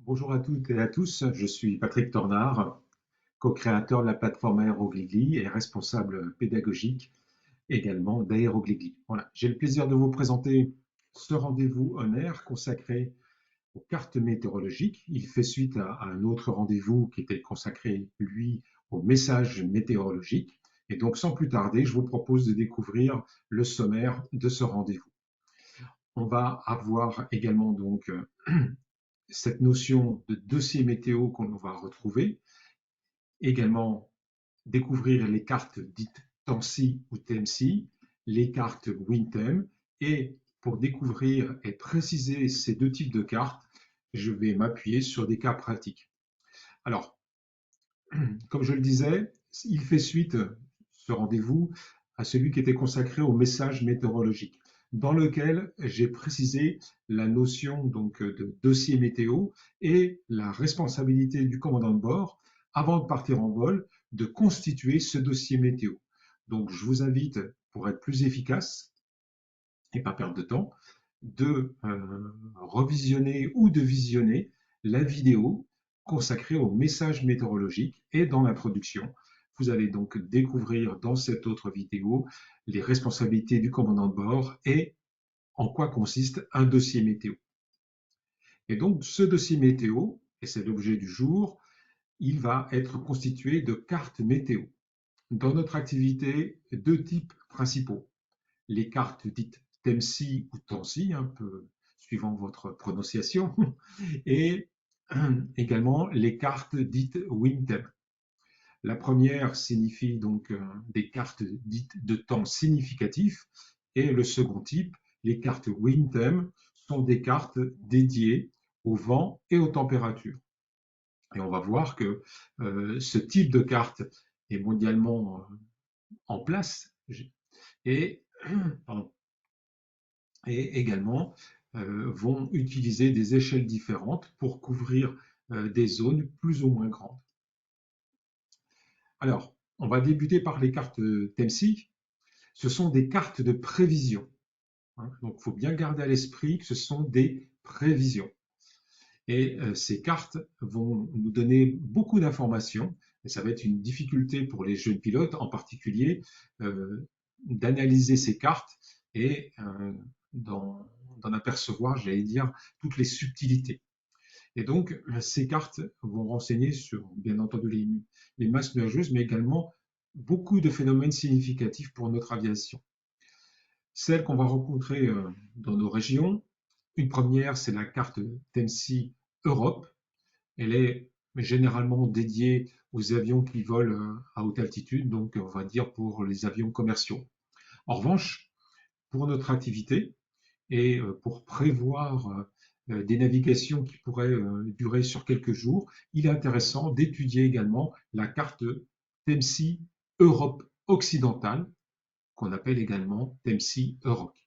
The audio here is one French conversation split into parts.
Bonjour à toutes et à tous, je suis Patrick Tornard, co-créateur de la plateforme Aérogligli et responsable pédagogique également d'Aérogligli. Voilà, j'ai le plaisir de vous présenter ce rendez-vous on air consacré aux cartes météorologiques. Il fait suite à un autre rendez-vous qui était consacré, lui, aux messages météorologiques. Et donc, sans plus tarder, je vous propose de découvrir le sommaire de ce rendez-vous. On va avoir également donc cette notion de dossier météo qu'on va retrouver, également découvrir les cartes dites TANSI ou TEMSI, les cartes WinTem, et pour découvrir et préciser ces deux types de cartes, je vais m'appuyer sur des cas pratiques. Alors, comme je le disais, il fait suite, ce rendez-vous, à celui qui était consacré au message météorologique, dans lequel j'ai précisé la notion donc de dossier météo et la responsabilité du commandant de bord, avant de partir en vol, de constituer ce dossier météo. Donc, je vous invite, pour être plus efficace et pas perdre de temps, de revisionner ou de visionner la vidéo consacrée au message météorologique. Et dans l'introduction, vous allez donc découvrir dans cette autre vidéo les responsabilités du commandant de bord et en quoi consiste un dossier météo. Et donc ce dossier météo, et c'est l'objet du jour, il va être constitué de cartes météo. Dans notre activité, deux types principaux. Les cartes dites TEMSI ou TANSI, un peu suivant votre prononciation, et également les cartes dites WinTem. La première signifie donc des cartes dites de temps significatif, et le second type, les cartes WinTem, sont des cartes dédiées au vent et aux températures. Et on va voir que ce type de carte est mondialement en place et, pardon, et également vont utiliser des échelles différentes pour couvrir des zones plus ou moins grandes. Alors, on va débuter par les cartes TEMSI. Ce sont des cartes de prévision, hein. Donc, il faut bien garder à l'esprit que ce sont des prévisions. Et ces cartes vont nous donner beaucoup d'informations. Et ça va être une difficulté pour les jeunes pilotes, en particulier, d'analyser ces cartes et d'en apercevoir, j'allais dire, toutes les subtilités. Et donc, ces cartes vont renseigner sur, bien entendu, les masses nuageuses, mais également beaucoup de phénomènes significatifs pour notre aviation. Celles qu'on va rencontrer dans nos régions, une première, c'est la carte TEMSI Europe. Elle est généralement dédiée aux avions qui volent à haute altitude, donc on va dire pour les avions commerciaux. En revanche, pour notre activité et pour prévoir des navigations qui pourraient durer sur quelques jours, il est intéressant d'étudier également la carte TEMSI Europe occidentale, qu'on appelle également TEMSI Europe.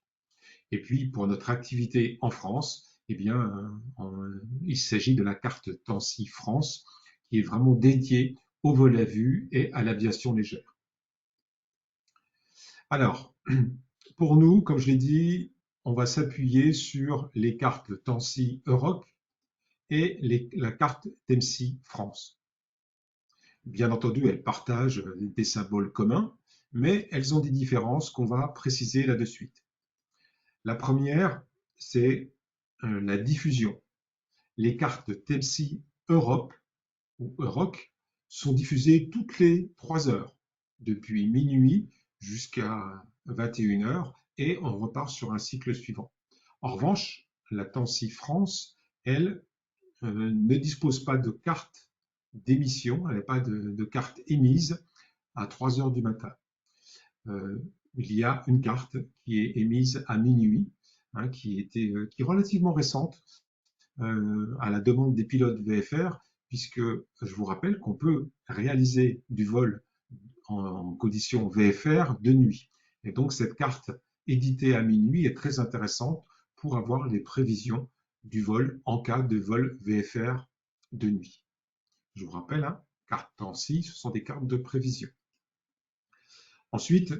Et puis pour notre activité en France, eh bien, il s'agit de la carte TANSI France, qui est vraiment dédiée au vol à vue et à l'aviation légère. Alors, pour nous, comme je l'ai dit, on va s'appuyer sur les cartes TANSI Europe et la carte TEMSI France. Bien entendu, elles partagent des symboles communs, mais elles ont des différences qu'on va préciser là de suite. La première, c'est la diffusion. Les cartes TEMSI Europe ou EUROC sont diffusées toutes les 3 heures, depuis minuit jusqu'à 21 heures, et on repart sur un cycle suivant. En revanche, la TANSI France, elle, ne dispose pas de carte d'émission, elle n'a pas de carte émise à 3 heures du matin. Il y a une carte qui est émise à minuit, hein, qui est relativement récente, à la demande des pilotes VFR, puisque je vous rappelle qu'on peut réaliser du vol en conditions VFR de nuit. Et donc cette carte éditée à minuit est très intéressante pour avoir les prévisions du vol en cas de vol VFR de nuit. Je vous rappelle, hein, cartes TANSI, ce sont des cartes de prévision. Ensuite,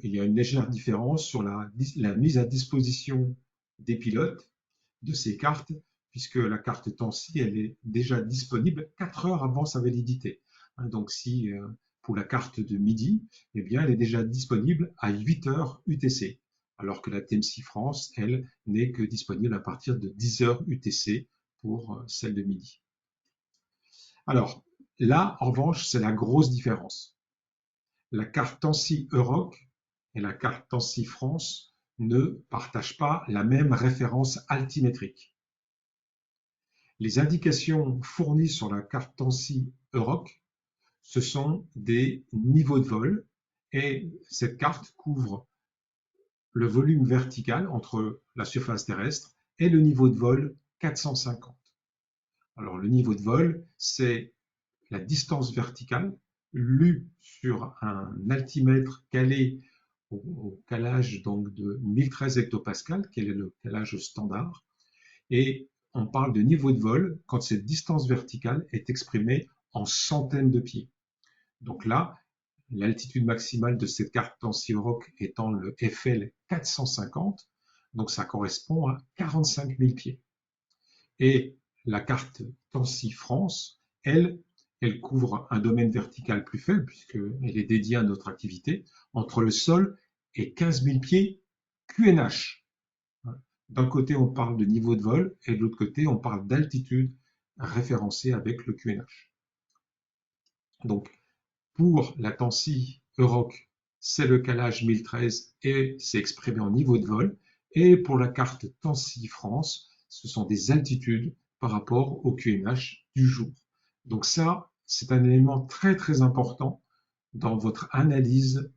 il y a une légère différence sur la mise à disposition des pilotes de ces cartes, puisque la carte temps-ci, elle est déjà disponible 4 heures avant sa validité. Donc si pour la carte de midi, eh bien, elle est déjà disponible à 8 heures UTC, alors que la TMC France, elle, n'est que disponible à partir de 10 heures UTC pour celle de midi. Alors, là, en revanche, c'est la grosse différence. La carte temps-ci Euroc et la carte temps-ci France ne partagent pas la même référence altimétrique. Les indications fournies sur la carte temps-ci Euroc, ce sont des niveaux de vol et cette carte couvre le volume vertical entre la surface terrestre et le niveau de vol 450. Alors le niveau de vol, c'est la distance verticale lue sur un altimètre calé au calage donc de 1013 hectopascales, quel est le calage standard, et on parle de niveau de vol quand cette distance verticale est exprimée en centaines de pieds. Donc là, l'altitude maximale de cette carte temps-ci Euroc étant le FL 450, donc ça correspond à 45 000 pieds. Et la carte temps-ci France, elle couvre un domaine vertical plus faible, puisqu'elle est dédiée à notre activité, entre le sol et 15 000 pieds QNH. D'un côté, on parle de niveau de vol, et de l'autre côté, on parle d'altitude référencée avec le QNH. Donc, pour la temps-ci Euroc, c'est le calage 1013 et c'est exprimé en niveau de vol. Et pour la carte temps-ci France, ce sont des altitudes par rapport au QNH du jour. Donc ça, c'est un élément très très important dans votre analyse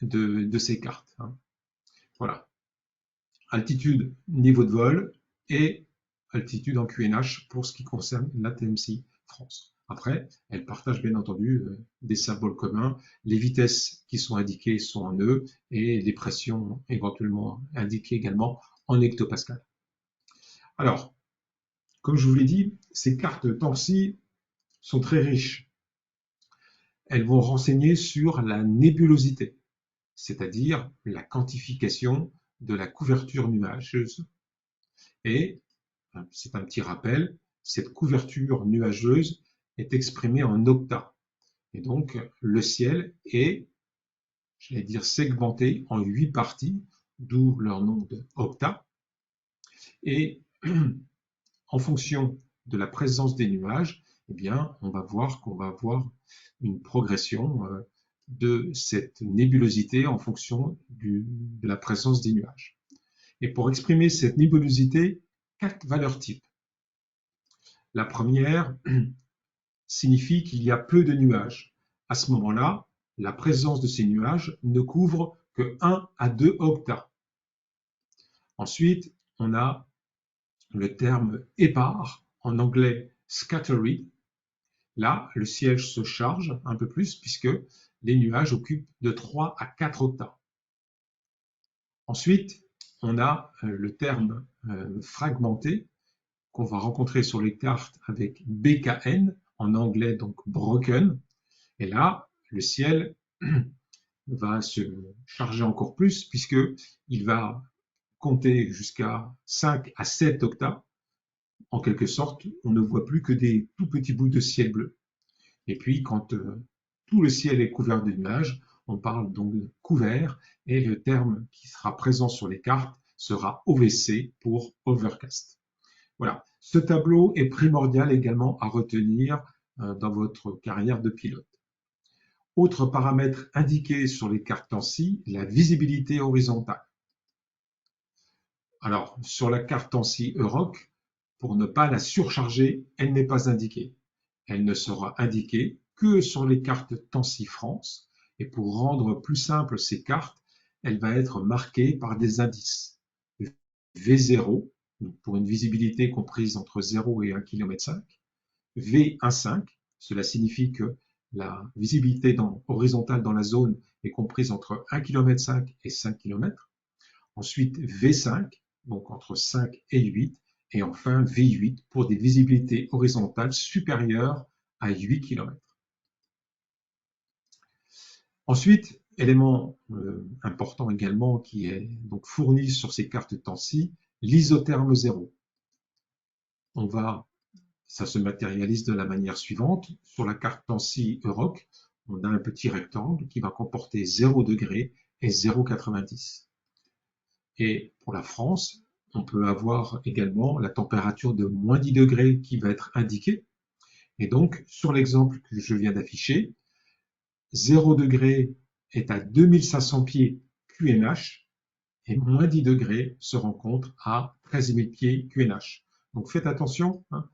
de ces cartes. Voilà. Altitude, niveau de vol et altitude en QNH pour ce qui concerne la TMC France. Après, elle partage bien entendu des symboles communs. Les vitesses qui sont indiquées sont en E et les pressions éventuellement indiquées également en hectopascal. Alors, comme je vous l'ai dit, ces cartes temps-ci sont très riches. Elles vont renseigner sur la nébulosité, c'est-à-dire la quantification de la couverture nuageuse. Et, c'est un petit rappel, cette couverture nuageuse est exprimée en octas. Et donc, le ciel est, j'allais dire, segmenté en 8 parties, d'où leur nom de octa. Et en fonction de la présence des nuages, eh bien, on va voir qu'on va avoir une progression de cette nébulosité en fonction de la présence des nuages. Et pour exprimer cette nébulosité, 4 valeurs types. La première signifie qu'il y a peu de nuages. À ce moment-là, la présence de ces nuages ne couvre que 1 à 2 octas. Ensuite, on a le terme épars, en anglais scattered. Là, le ciel se charge un peu plus puisque les nuages occupent de 3 à 4 octas. Ensuite, on a le terme fragmenté qu'on va rencontrer sur les cartes avec BKN, en anglais donc broken. Et là, le ciel va se charger encore plus puisqu'il va compter jusqu'à 5 à 7 octas. En quelque sorte, on ne voit plus que des tout petits bouts de ciel bleu. Et puis, quand tout le ciel est couvert de nuages, on parle donc de couvert, et le terme qui sera présent sur les cartes sera OVC pour overcast. Voilà, ce tableau est primordial également à retenir dans votre carrière de pilote. Autre paramètre indiqué sur les cartes temps-ci, la visibilité horizontale. Alors, sur la carte temps-ci Euroc, pour ne pas la surcharger, elle n'est pas indiquée. Elle ne sera indiquée que sur les cartes temps-ci France. Et pour rendre plus simple ces cartes, elle va être marquée par des indices. V0, pour une visibilité comprise entre 0 et 1,5 km. V1,5, cela signifie que la visibilité horizontale dans la zone est comprise entre 1,5 km et 5 km. Ensuite, V5, donc entre 5 et 8. Et enfin, V8 pour des visibilités horizontales supérieures à 8 km. Ensuite, élément important également qui est donc fourni sur ces cartes temps-ci, l'isotherme zéro. ça se matérialise de la manière suivante. Sur la carte Tansi Euroc, on a un petit rectangle qui va comporter 0 degré et 0,90. Et pour la France, on peut avoir également la température de moins 10 degrés qui va être indiquée. Et donc, sur l'exemple que je viens d'afficher, 0 degré est à 2500 pieds QNH et moins 10 degrés se rencontre à 13 000 pieds QNH. Donc faites attention, hein,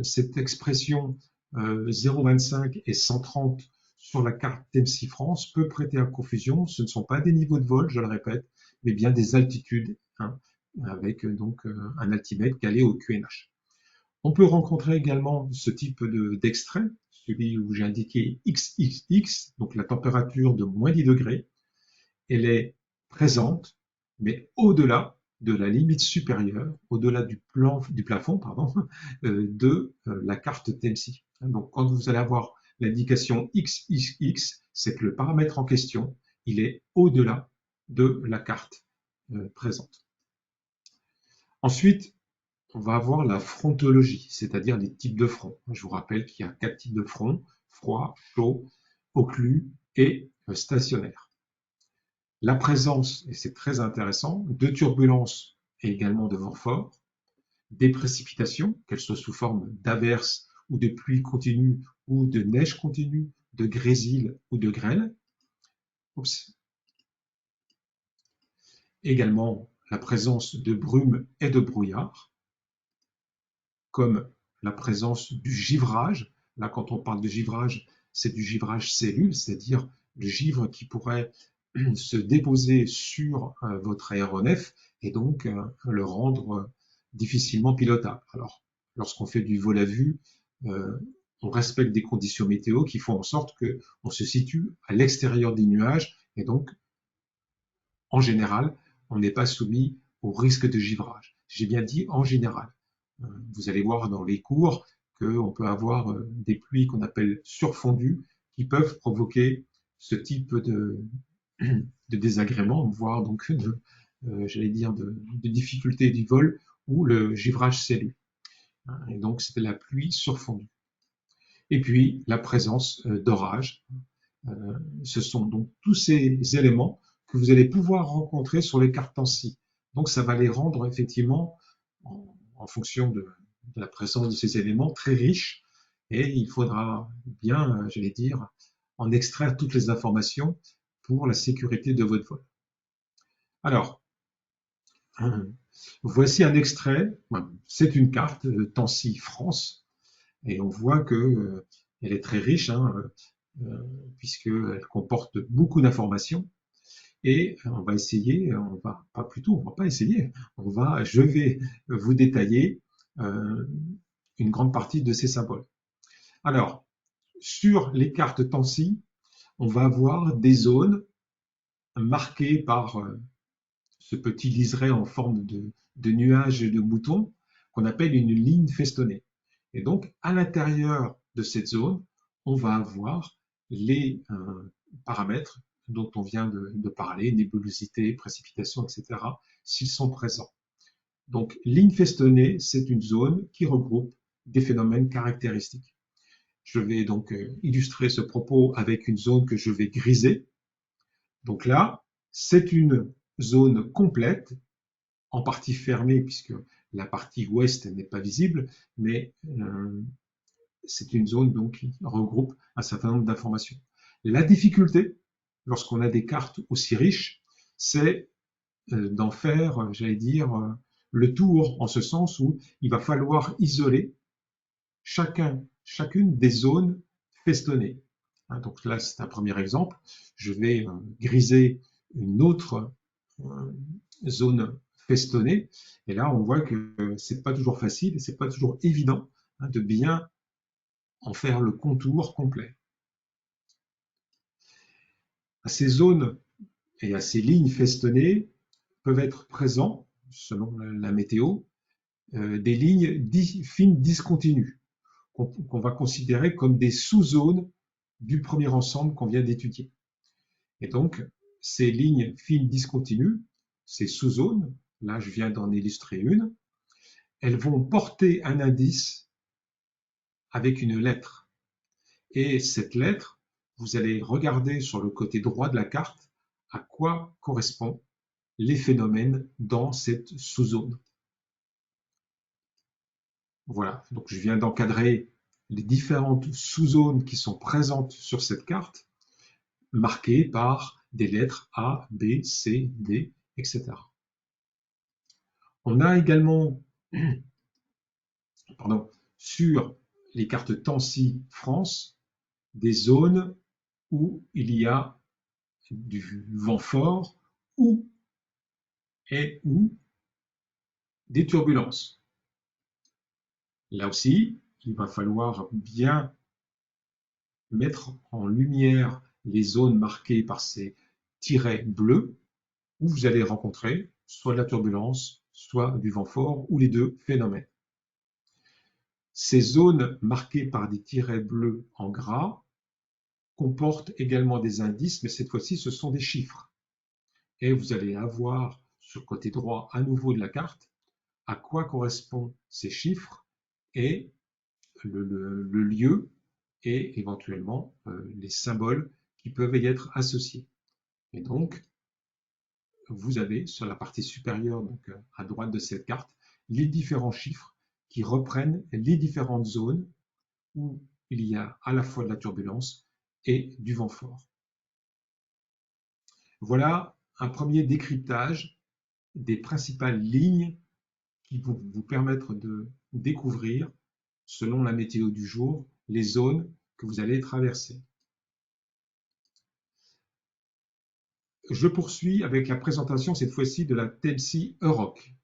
cette expression 0,25 et 130 sur la carte TMC France peut prêter à confusion. Ce ne sont pas des niveaux de vol, je le répète, mais bien des altitudes, hein, avec donc un altimètre calé au QNH. On peut rencontrer également ce type d'extrait, celui où j'ai indiqué XXX, donc la température de moins 10 degrés. Elle est présente, mais au-delà de la limite supérieure, au-delà du plafond pardon, de la carte TMC. Donc quand vous allez avoir l'indication XXX, c'est que le paramètre en question, il est au-delà de la carte présente. Ensuite, on va avoir la frontologie, c'est-à-dire les types de front. Je vous rappelle qu'il y a 4 types de front: froid, chaud, occlus et stationnaire. La présence, et c'est très intéressant, de turbulences et également de vents forts, des précipitations, qu'elles soient sous forme d'averses ou de pluie continue ou de neige continue, de grésil ou de grêle. Oups. Également la présence de brume et de brouillard, comme la présence du givrage. Là, quand on parle de givrage, c'est du givrage cellule, c'est-à-dire le givre qui pourrait se déposer sur votre aéronef et donc le rendre difficilement pilotable. Alors, lorsqu'on fait du vol à vue, on respecte des conditions météo qui font en sorte qu'on se situe à l'extérieur des nuages et donc, en général, on n'est pas soumis au risque de givrage. J'ai bien dit en général. Vous allez voir dans les cours qu'on peut avoir des pluies qu'on appelle surfondues qui peuvent provoquer ce type de désagrément, voire donc j'allais dire de difficulté du vol ou le givrage cellule. Et donc c'était la pluie surfondue. Et puis la présence d'orage. Ce sont donc tous ces éléments que vous allez pouvoir rencontrer sur les cartes Tansi. Donc ça va les rendre effectivement, en fonction de la présence de ces éléments, très riches, et il faudra bien, j'allais dire, en extraire toutes les informations pour la sécurité de votre vol. Alors, voici un extrait, c'est une carte Tansi France, et on voit que elle est très riche, hein, puisqu'elle comporte beaucoup d'informations. Et on va essayer, on va pas essayer, je vais vous détailler une grande partie de ces symboles. Alors, sur les cartes Tansi, on va avoir des zones marquées par ce petit liseré en forme de nuage et de mouton qu'on appelle une ligne festonnée. Et donc, à l'intérieur de cette zone, on va avoir les paramètres dont on vient de parler, nébulosité, précipitation, etc., s'ils sont présents. Donc, ligne festonnée, c'est une zone qui regroupe des phénomènes caractéristiques. Je vais donc illustrer ce propos avec une zone que je vais griser. Donc là, c'est une zone complète, en partie fermée, puisque la partie ouest n'est pas visible, mais c'est une zone donc, qui regroupe un certain nombre d'informations. La difficulté, lorsqu'on a des cartes aussi riches, c'est d'en faire, j'allais dire, le tour, en ce sens où il va falloir isoler chacune des zones festonnées. Donc là, c'est un premier exemple. Je vais griser une autre zone festonnée. Et là, on voit que c'est pas toujours facile et c'est pas toujours évident de bien en faire le contour complet. À ces zones et à ces lignes festonnées peuvent être présents, selon la météo, des lignes fines discontinues qu'on va considérer comme des sous-zones du premier ensemble qu'on vient d'étudier. Et donc, ces lignes fines discontinues, ces sous-zones, là je viens d'en illustrer une, elles vont porter un indice avec une lettre. Et cette lettre, vous allez regarder sur le côté droit de la carte à quoi correspondent les phénomènes dans cette sous-zone. Voilà, donc je viens d'encadrer les différentes sous-zones qui sont présentes sur cette carte, marquées par des lettres A, B, C, D, etc. On a également, pardon, sur les cartes Tansi France, des zones où il y a du vent fort ou des turbulences. Là aussi, il va falloir bien mettre en lumière les zones marquées par ces tirets bleus où vous allez rencontrer soit de la turbulence, soit du vent fort ou les deux phénomènes. Ces zones marquées par des tirets bleus en gras comportent également des indices, mais cette fois-ci ce sont des chiffres. Et vous allez avoir sur le côté droit à nouveau de la carte à quoi correspondent ces chiffres et le lieu et éventuellement les symboles qui peuvent y être associés. Et donc, vous avez sur la partie supérieure, donc à droite de cette carte, les différents chiffres qui reprennent les différentes zones où il y a à la fois de la turbulence et du vent fort. Voilà un premier décryptage des principales lignes qui vont vous permettre de découvrir, selon la météo du jour, les zones que vous allez traverser. Je poursuis avec la présentation cette fois-ci de la Tennessee Euroc.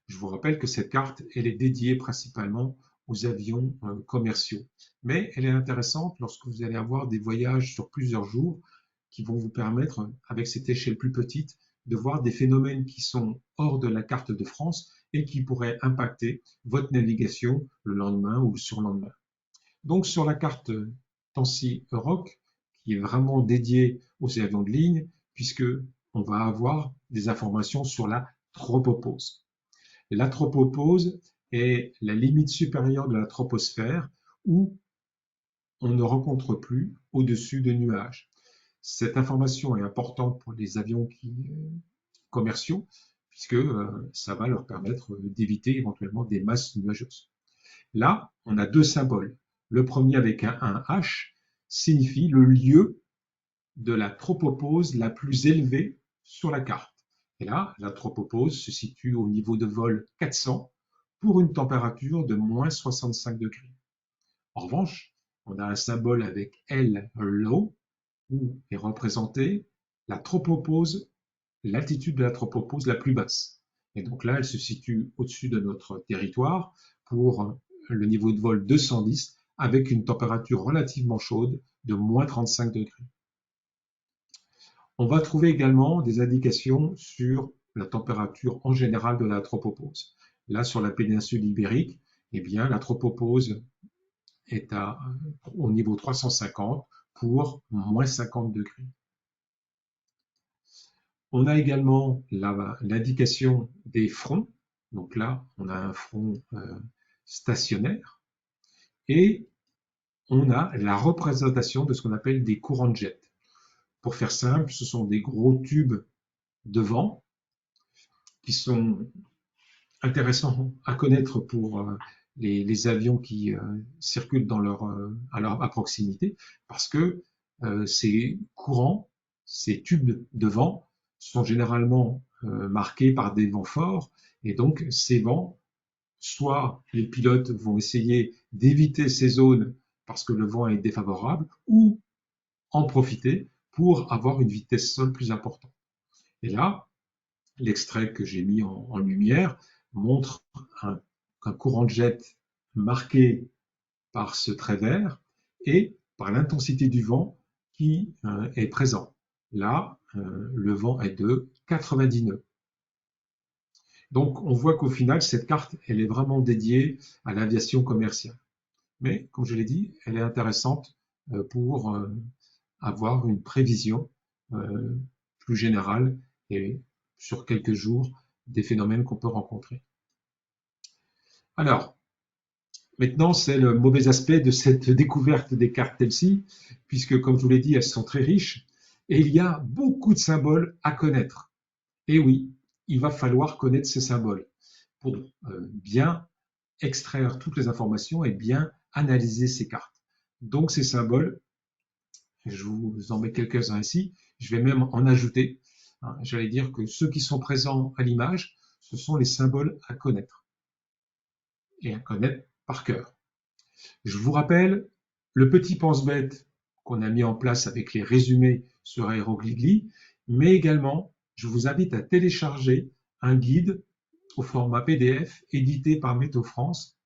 Je vous rappelle que cette carte, elle est dédiée principalement aux avions commerciaux. Mais elle est intéressante lorsque vous allez avoir des voyages sur plusieurs jours qui vont vous permettre, avec cette échelle plus petite, de voir des phénomènes qui sont hors de la carte de France et qui pourraient impacter votre navigation le lendemain ou le surlendemain. Donc sur la carte Tansi Euroc, qui est vraiment dédiée aux avions de ligne, puisque on va avoir des informations sur la tropopause. La tropopause est la limite supérieure de la troposphère où on ne rencontre plus au-dessus de nuages. Cette information est importante pour les avions commerciaux puisque ça va leur permettre d'éviter éventuellement des masses nuageuses. Là, on a deux symboles. Le premier avec un H signifie le lieu de la tropopause la plus élevée sur la carte. Et là, la tropopause se situe au niveau de vol 400 pour une température de moins 65 degrés. En revanche, on a un symbole avec L low où est représentée la tropopause, l'altitude de la tropopause la plus basse. Et donc là, elle se situe au-dessus de notre territoire pour le niveau de vol 210 avec une température relativement chaude de moins 35 degrés. On va trouver également des indications sur la température en général de la tropopause. Là, sur la péninsule ibérique, eh bien, la tropopause est au niveau 350 pour moins 50 degrés. On a également l'indication des fronts. Donc là, on a un front stationnaire et on a la représentation de ce qu'on appelle des courants de jet. Pour faire simple, ce sont des gros tubes de vent qui sont intéressants à connaître pour les avions qui circulent à proximité, parce que ces courants, ces tubes de vent sont généralement marqués par des vents forts, et donc ces vents, soit les pilotes vont essayer d'éviter ces zones parce que le vent est défavorable, ou en profiter pour avoir une vitesse sol plus importante. Et là, l'extrait que j'ai mis en lumière montre un courant de jet marqué par ce trait vert et par l'intensité du vent qui est présent. Là, le vent est de 90 nœuds. Donc, on voit qu'au final, cette carte, elle est vraiment dédiée à l'aviation commerciale. Mais, comme je l'ai dit, elle est intéressante pour avoir une prévision plus générale et sur quelques jours des phénomènes qu'on peut rencontrer. Alors, maintenant, c'est le mauvais aspect de cette découverte des cartes Telsi, puisque, comme je vous l'ai dit, elles sont très riches et il y a beaucoup de symboles à connaître. Et oui, il va falloir connaître ces symboles pour bien extraire toutes les informations et bien analyser ces cartes. Donc, ces symboles, je vous en mets quelques-uns ici, je vais même en ajouter. J'allais dire que ceux qui sont présents à l'image, ce sont les symboles à connaître et à connaître par cœur. Je vous rappelle le petit pense-bête qu'on a mis en place avec les résumés sur Aéroglyph, mais également, je vous invite à télécharger un guide au format PDF édité par Météo France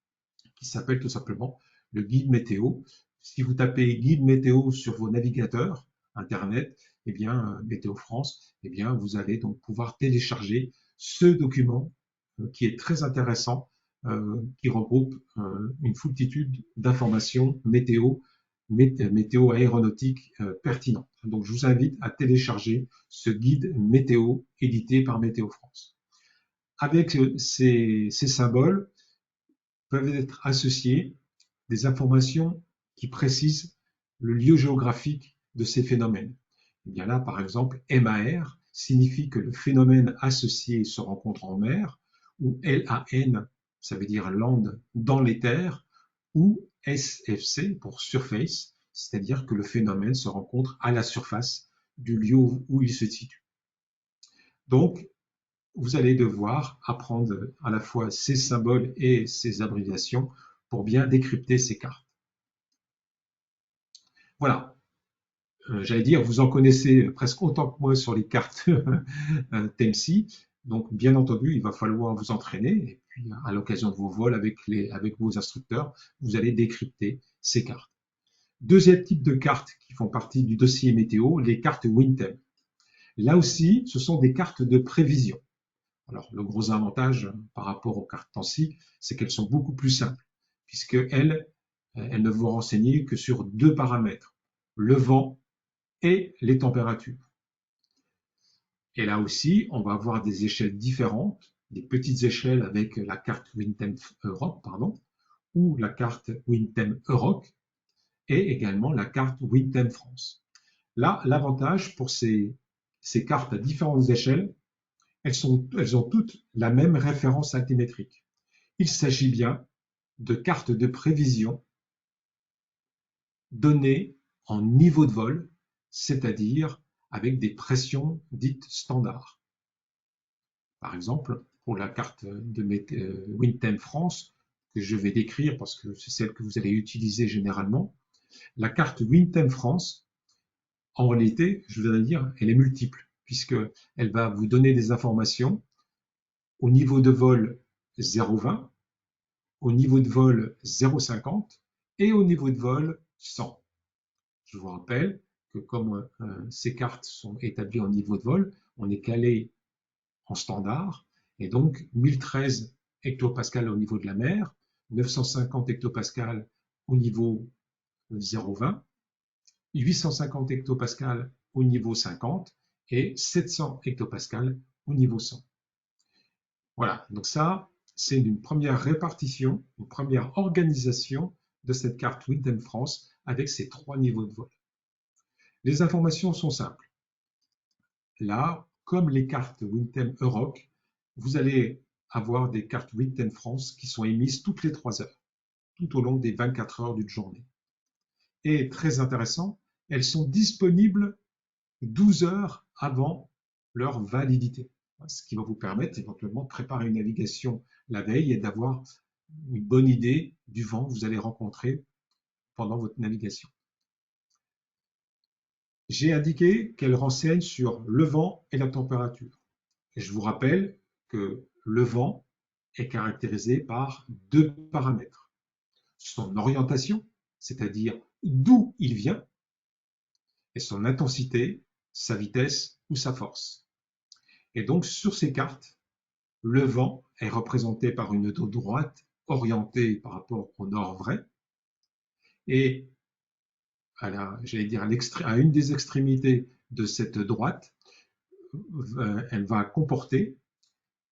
qui s'appelle tout simplement le guide météo. Si vous tapez guide météo sur vos navigateurs Internet, eh bien, Météo France, eh bien, vous allez donc pouvoir télécharger ce document qui est très intéressant, qui regroupe une foultitude d'informations météo aéronautique pertinentes. Donc, je vous invite à télécharger ce guide météo édité par Météo France. Avec ces symboles, peuvent être associées des informations qui précisent le lieu géographique de ces phénomènes. Et bien là, par exemple, MAR signifie que le phénomène associé se rencontre en mer, ou LAN, ça veut dire land dans les terres, ou SFC pour surface, c'est-à-dire que le phénomène se rencontre à la surface du lieu où il se situe. Donc, vous allez devoir apprendre à la fois ces symboles et ces abréviations pour bien décrypter ces cartes. Voilà, j'allais dire, vous en connaissez presque autant que moi sur les cartes Temsi, donc bien entendu, il va falloir vous entraîner, et puis à l'occasion de vos vols avec vos instructeurs, vous allez décrypter ces cartes. Deuxième type de cartes qui font partie du dossier météo, les cartes WinTem. Là aussi, ce sont des cartes de prévision. Alors, le gros avantage par rapport aux cartes Tensi, c'est qu'elles sont beaucoup plus simples, puisqu'elles ne vont renseigner que sur deux paramètres, le vent et les températures. Et là aussi, on va avoir des échelles différentes, des petites échelles avec la carte WinTem Europe, ou la carte WinTem Europe, et également la carte WinTem France. Là, l'avantage pour ces cartes à différentes échelles, elles ont toutes la même référence altimétrique. Il s'agit bien de cartes de prévision données en niveau de vol, c'est-à-dire avec des pressions dites standards. Par exemple, pour la carte de WinTem France, que je vais décrire parce que c'est celle que vous allez utiliser généralement, la carte WinTem France, en réalité, je voudrais dire, elle est multiple, puisqu'elle va vous donner des informations au niveau de vol 0,20, au niveau de vol 0,50 et au niveau de vol 100. Je vous rappelle que comme ces cartes sont établies en niveau de vol, on est calé en standard, et donc 1013 hectopascales au niveau de la mer, 950 hectopascales au niveau 0,20, 850 hectopascales au niveau 50 et 700 hectopascales au niveau 100. Voilà, donc ça, c'est une première répartition, une première organisation de cette carte WinTem France avec ces trois niveaux de vol. Les informations sont simples. Là, comme les cartes WinTem Europe, vous allez avoir des cartes WinTem France qui sont émises toutes les 3 heures, tout au long des 24 heures d'une journée. Et très intéressant, elles sont disponibles 12 heures avant leur validité, ce qui va vous permettre éventuellement de préparer une navigation la veille et d'avoir une bonne idée du vent que vous allez rencontrer pendant votre navigation. J'ai indiqué qu'elle renseigne sur le vent et la température. Et je vous rappelle que le vent est caractérisé par deux paramètres. Son orientation, c'est-à-dire d'où il vient, et son intensité, sa vitesse ou sa force. Et donc sur ces cartes, le vent est représenté par une dos droite orientée par rapport au nord vrai, et j'allais dire à une des extrémités de cette droite, elle va comporter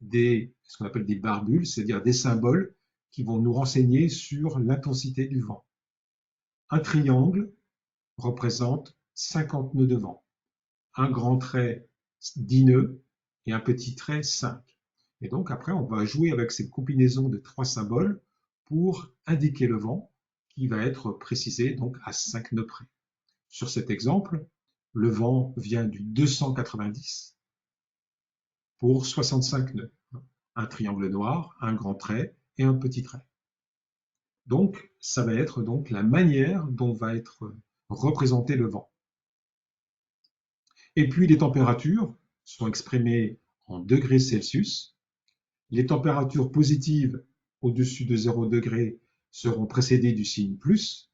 ce qu'on appelle des barbules, c'est-à-dire des symboles qui vont nous renseigner sur l'intensité du vent. Un triangle représente 50 nœuds de vent. Un grand trait, 10 nœuds, et un petit trait, 5. Et donc après, on va jouer avec cette combinaison de 3 symboles pour indiquer le vent qui va être précisé donc à 5 nœuds près. Sur cet exemple, le vent vient du 290 pour 65 nœuds. Un triangle noir, un grand trait et un petit trait. Donc, ça va être donc la manière dont va être représenté le vent. Et puis, les températures sont exprimées en degrés Celsius. Les températures positives au-dessus de 0 degré seront précédées du signe plus,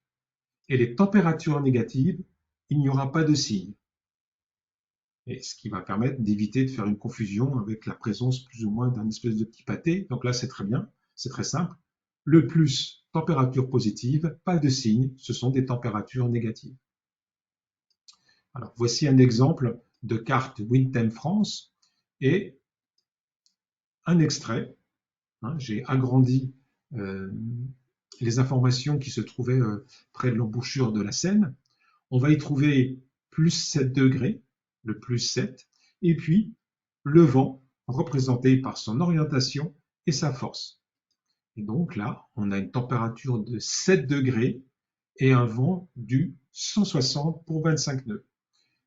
et les températures négatives, il n'y aura pas de signe. Et ce qui va permettre d'éviter de faire une confusion avec la présence plus ou moins d'un espèce de petit pâté. Donc là, c'est très bien, c'est très simple. Le plus, température positive, pas de signe, ce sont des températures négatives. Alors, voici un exemple de carte Windtem France et un extrait. J'ai agrandi les informations qui se trouvaient près de l'embouchure de la Seine. On va y trouver plus 7 degrés, le plus 7, et puis le vent représenté par son orientation et sa force. Et donc là, on a une température de 7 degrés et un vent du 160 pour 25 nœuds.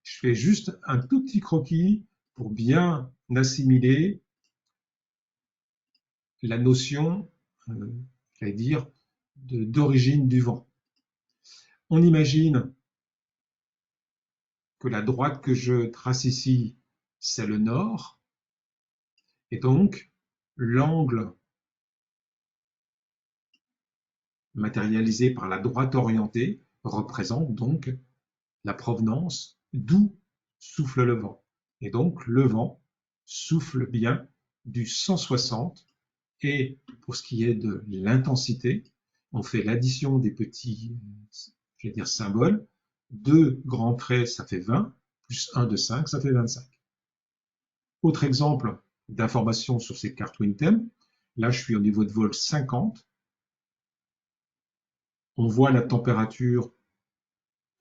Je fais juste un tout petit croquis pour bien assimiler la notion, j'allais dire, d'origine du vent. On imagine que la droite que je trace ici, c'est le nord, et donc l'angle matérialisé par la droite orientée représente donc la provenance d'où souffle le vent. Et donc le vent souffle bien du 160, et pour ce qui est de l'intensité, on fait l'addition des petits, je vais dire, symboles. 2 grands traits, ça fait 20, plus 1 de 5, ça fait 25. Autre exemple d'information sur ces cartes Windtem. Là, je suis au niveau de vol 50. On voit la température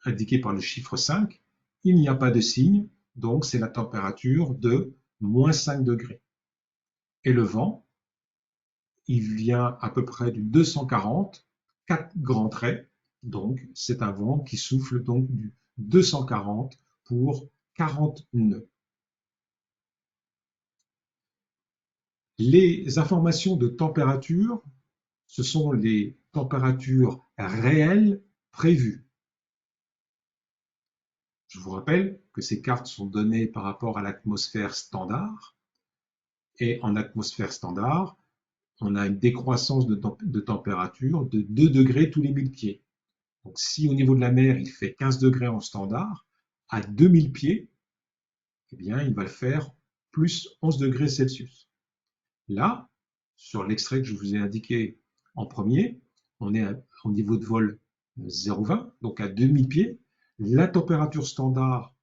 indiquée par le chiffre 5. Il n'y a pas de signe, donc c'est la température de moins 5 degrés. Et le vent, il vient à peu près du 240, 4 grands traits, donc c'est un vent qui souffle donc du 240 pour 40 nœuds. Les informations de température, ce sont les températures réelles prévues. Je vous rappelle que ces cartes sont données par rapport à l'atmosphère standard. Et en atmosphère standard, on a une décroissance de température de 2 degrés tous les 1000 pieds. Donc si au niveau de la mer, il fait 15 degrés en standard, à 2000 pieds, eh bien, il va le faire plus 11 degrés Celsius. Là, sur l'extrait que je vous ai indiqué en premier, on est au niveau de vol 0,20, donc à 2000 pieds. La température standard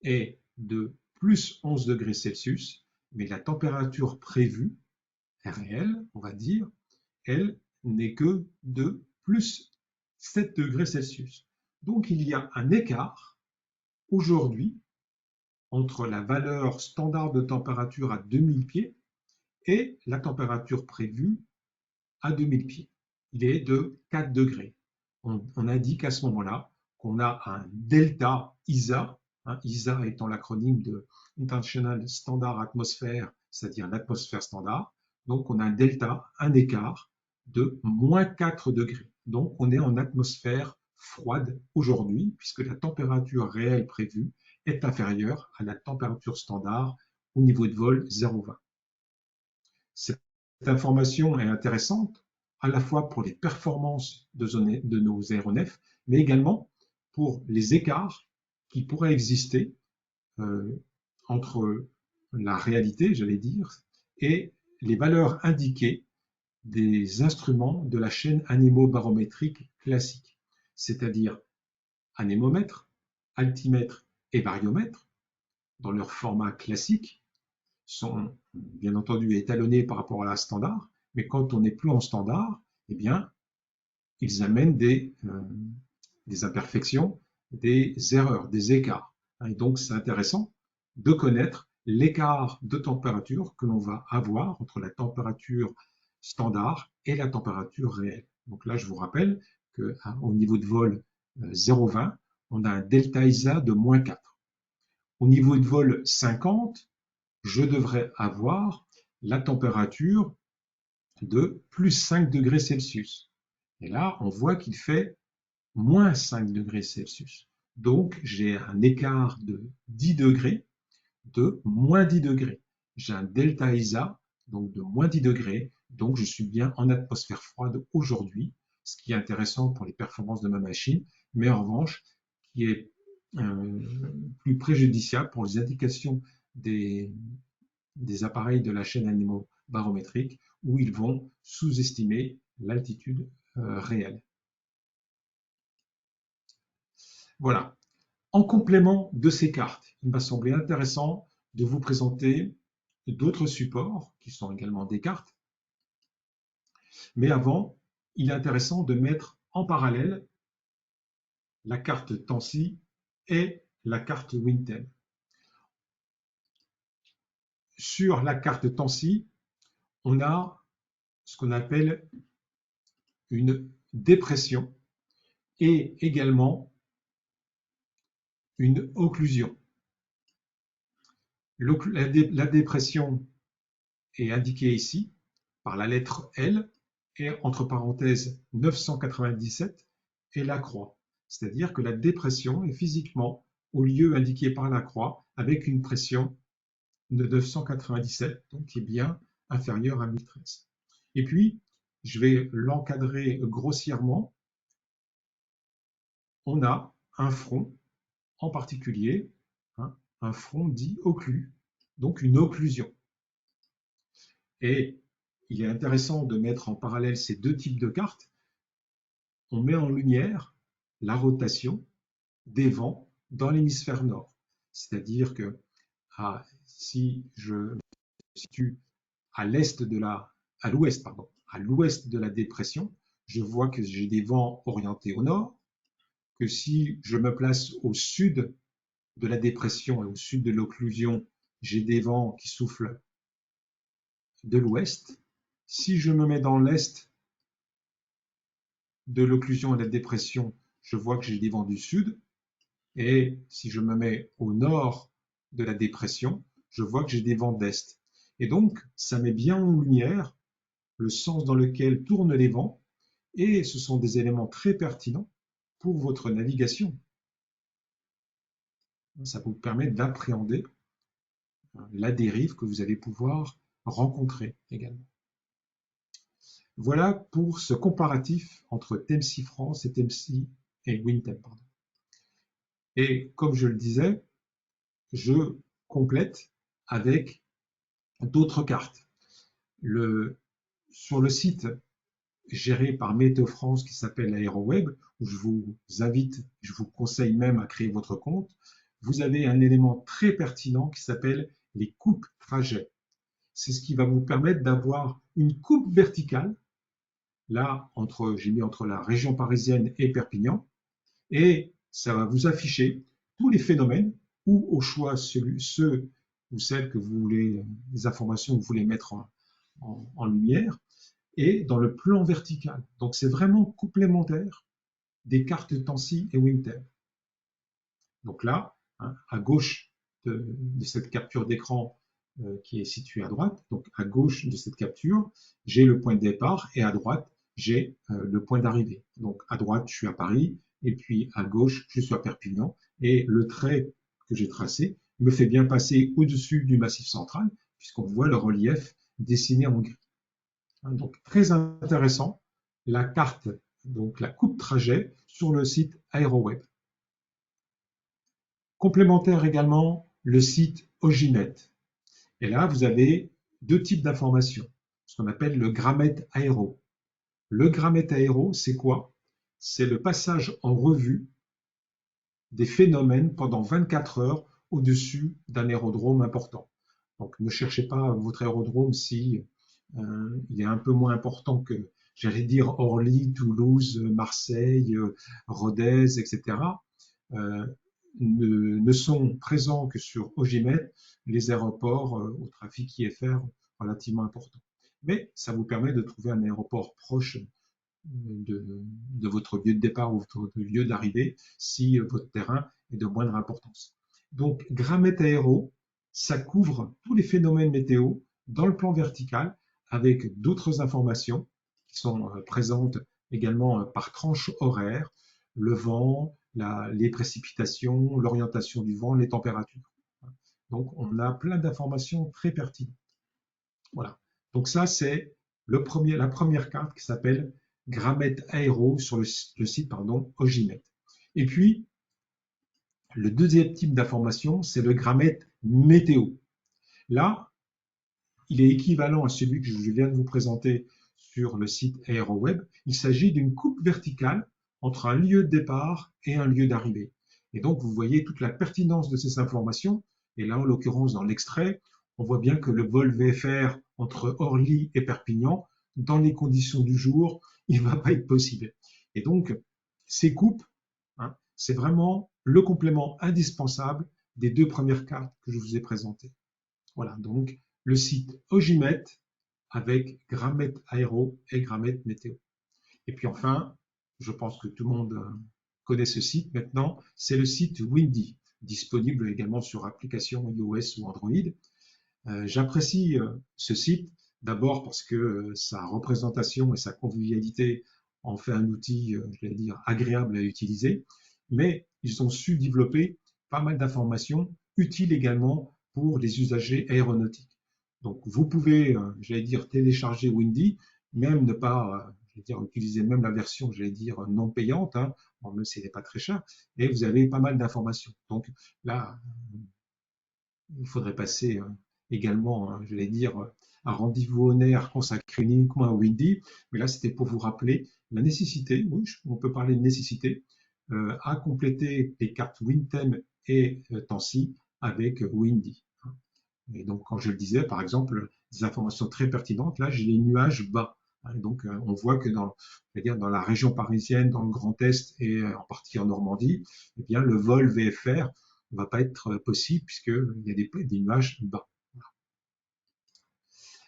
est de plus 11 degrés Celsius, mais la température prévue, réelle, on va dire, elle n'est que de plus 7 degrés Celsius. Donc il y a un écart aujourd'hui entre la valeur standard de température à 2000 pieds et la température prévue à 2000 pieds. Il est de 4 degrés. On indique à ce moment-là qu'on a un delta ISA, ISA étant l'acronyme de International Standard Atmosphere, c'est-à-dire l'atmosphère standard. Donc on a un delta, un écart de moins 4 degrés. Donc on est en atmosphère froide aujourd'hui, puisque la température réelle prévue est inférieure à la température standard au niveau de vol 0,20. Cette information est intéressante à la fois pour les performances de nos aéronefs, mais également pour les écarts qui pourraient exister entre la réalité, j'allais dire, et les valeurs indiquées des instruments de la chaîne anémobarométrique classique, c'est-à-dire anémomètre, altimètre et variomètre, dans leur format classique, sont bien entendu étalonnés par rapport à la standard, Mais quand on n'est plus en standard, eh bien, ils amènent des imperfections, des erreurs, des écarts. Et donc, c'est intéressant de connaître l'écart de température que l'on va avoir entre la température standard et la température réelle. Donc là, je vous rappelle qu'au niveau de vol 0,20, on a un delta ISA de -4. Au niveau de vol 50, je devrais avoir la température de +5 degrés Celsius. Et là, on voit qu'il fait -5 degrés Celsius. Donc, j'ai un écart de 10 degrés de -10 degrés. J'ai un delta ISA, donc de -10 degrés. Donc, je suis bien en atmosphère froide aujourd'hui, ce qui est intéressant pour les performances de ma machine, mais en revanche, qui est plus préjudiciable pour les indications des, des appareils de la chaîne anémobarométrique, où ils vont sous-estimer l'altitude réelle. Voilà. En complément de ces cartes, il m'a semblé intéressant de vous présenter d'autres supports qui sont également des cartes. Mais avant, il est intéressant de mettre en parallèle la carte Tansi et la carte Wintel. Sur la carte Tansi, on a ce qu'on appelle une dépression et également une occlusion. La dépression est indiquée ici par la lettre L et entre parenthèses 997 et la croix. C'est-à-dire que la dépression est physiquement au lieu indiqué par la croix avec une pression de 997, donc qui est bien inférieure à 1013. Et puis, je vais l'encadrer grossièrement. On a un front en particulier, hein, un front dit occlus, donc une occlusion. Et il est intéressant de mettre en parallèle ces deux types de cartes. On met en lumière la rotation des vents dans l'hémisphère nord. C'est-à-dire que si je me situe à l'ouest de la dépression, je vois que j'ai des vents orientés au nord, que si je me place au sud de la dépression et au sud de l'occlusion, j'ai des vents qui soufflent de l'ouest. Si je me mets dans l'est de l'occlusion et de la dépression, je vois que j'ai des vents du sud. Et si je me mets au nord de la dépression, je vois que j'ai des vents d'est. Et donc, ça met bien en lumière le sens dans lequel tournent les vents, et ce sont des éléments très pertinents pour votre navigation. Ça vous permet d'appréhender la dérive que vous allez pouvoir rencontrer également. Voilà pour ce comparatif entre Temsi France et Temsi et Wintel. Et comme je le disais, je complète avec d'autres cartes. Sur le site géré par Météo France qui s'appelle AeroWeb, où je vous invite, je vous conseille même à créer votre compte, vous avez un élément très pertinent qui s'appelle les coupes trajets. C'est ce qui va vous permettre d'avoir une coupe verticale, là, j'ai mis entre la région parisienne et Perpignan, et ça va vous afficher tous les phénomènes ou au choix ceux ou celles que vous voulez, les informations que vous voulez mettre en lumière, et dans le plan vertical. Donc c'est vraiment complémentaire des cartes Tansi et Wintel. Donc là, hein, à gauche de cette capture d'écran qui est située à droite, donc à gauche de cette capture, j'ai le point de départ et à droite, j'ai le point d'arrivée. Donc à droite, je suis à Paris et puis à gauche, je suis à Perpignan et le trait que j'ai tracé me fait bien passer au-dessus du Massif central puisqu'on voit le relief dessiné en gris. Donc très intéressant, la carte, donc la coupe trajet sur le site AeroWeb. Complémentaire également, le site Ogimet. Et là, vous avez deux types d'informations, ce qu'on appelle le grammètre aéro. Le grammètre aéro, c'est quoi? C'est le passage en revue des phénomènes pendant 24 heures au-dessus d'un aérodrome important. Donc ne cherchez pas votre aérodrome si Il est un peu moins important que, j'allais dire, Orly, Toulouse, Marseille, Rodez, etc. euh, ne sont présents que sur Ogimet, les aéroports au trafic IFR relativement important. Mais ça vous permet de trouver un aéroport proche de votre lieu de départ ou votre lieu d'arrivée si votre terrain est de moindre importance. Donc, Gramet Aéro, ça couvre tous les phénomènes météo dans le plan vertical avec d'autres informations qui sont présentes également par tranche horaire, le vent, les précipitations, l'orientation du vent, les températures. Donc, on a plein d'informations très pertinentes. Voilà. Donc ça, c'est la première carte qui s'appelle Gramet Aéro sur le site Ogimet. Et puis, le deuxième type d'information, c'est le Gramet Météo. Là, il est équivalent à celui que je viens de vous présenter sur le site AeroWeb. Il s'agit d'une coupe verticale entre un lieu de départ et un lieu d'arrivée. Et donc, vous voyez toute la pertinence de ces informations. Et là, en l'occurrence, dans l'extrait, on voit bien que le vol VFR entre Orly et Perpignan, dans les conditions du jour, il ne va pas être possible. Et donc, ces coupes, hein, c'est vraiment le complément indispensable des deux premières cartes que je vous ai présentées. Voilà, donc le site Ogimet avec Gramet Aéro et Gramet Météo. Et puis enfin, je pense que tout le monde connaît ce site maintenant, c'est le site Windy, disponible également sur application iOS ou Android. J'apprécie ce site d'abord parce que sa représentation et sa convivialité en fait un outil, je vais dire, agréable à utiliser, mais ils ont su développer pas mal d'informations utiles également pour les usagers aéronautiques. Donc vous pouvez, j'allais dire, télécharger Windy, même ne pas, j'allais dire, utiliser même la version, j'allais dire, non payante, hein, même si elle n'est pas très chère, et vous avez pas mal d'informations. Donc là, il faudrait passer également, hein, j'allais dire, un rendez-vous au nerf consacré uniquement à Windy, mais là c'était pour vous rappeler la nécessité, oui, on peut parler de nécessité, à compléter les cartes WinTem et Tansi avec Windy. Et donc, quand je le disais, par exemple, des informations très pertinentes, là j'ai les nuages bas. Donc, on voit que dans la région parisienne, dans le Grand Est et en partie en Normandie, eh bien, le vol VFR ne va pas être possible puisqu'il y a des nuages bas.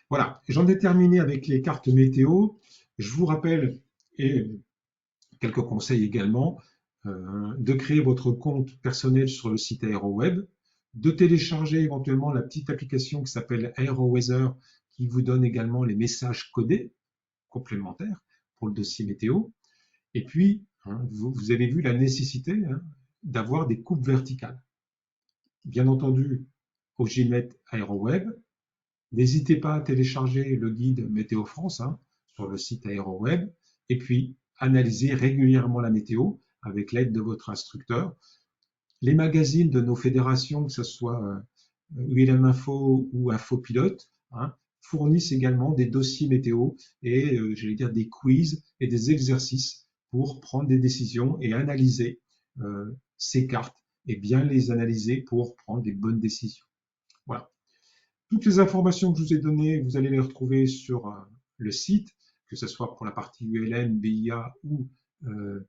Voilà, j'en ai terminé avec les cartes météo. Je vous rappelle, et quelques conseils également, de créer votre compte personnel sur le site AeroWeb, de télécharger éventuellement la petite application qui s'appelle AeroWeather, qui vous donne également les messages codés complémentaires pour le dossier météo. Et puis, hein, vous avez vu la nécessité hein, d'avoir des coupes verticales. Bien entendu, au Gmet AeroWeb, n'hésitez pas à télécharger le guide Météo France hein, sur le site AeroWeb et puis analyser régulièrement la météo avec l'aide de votre instructeur. Les magazines de nos fédérations, que ce soit ULM Info ou Infopilote, hein, fournissent également des dossiers météo et, j'allais dire, des quiz et des exercices pour prendre des décisions et analyser ces cartes et bien les analyser pour prendre des bonnes décisions. Voilà. Toutes les informations que je vous ai données, vous allez les retrouver sur le site, que ce soit pour la partie ULM, BIA ou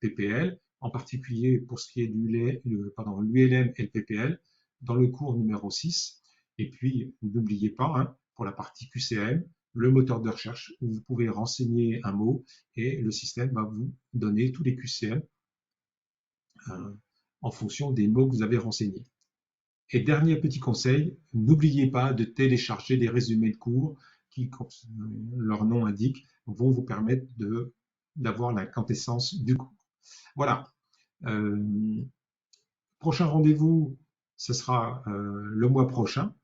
PPL, en particulier pour ce qui est l'ULM et le PPL, dans le cours numéro 6. Et puis, n'oubliez pas, hein, pour la partie QCM, le moteur de recherche où vous pouvez renseigner un mot et le système va vous donner tous les QCM en fonction des mots que vous avez renseignés. Et dernier petit conseil, n'oubliez pas de télécharger des résumés de cours qui, comme leur nom indique, vont vous permettre d'avoir la quintessence du cours. Voilà. Prochain rendez-vous, ce sera le mois prochain.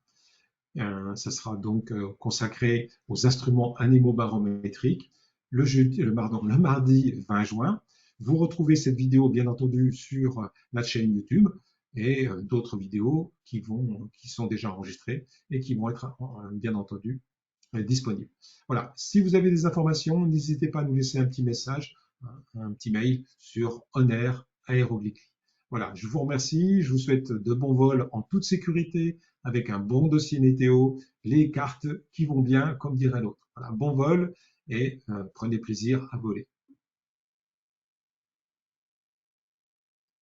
Ça sera donc consacré aux instruments anémobarométriques le mardi 20 juin. Vous retrouvez cette vidéo, bien entendu, sur la chaîne YouTube et d'autres vidéos qui sont déjà enregistrées et qui vont être, bien entendu, disponibles. Voilà. Si vous avez des informations, n'hésitez pas à nous laisser un petit message, un petit mail sur Honair Aéroglyph. Voilà, je vous remercie, je vous souhaite de bons vols en toute sécurité avec un bon dossier météo, les cartes qui vont bien, comme dirait l'autre. Voilà, bon vol et prenez plaisir à voler.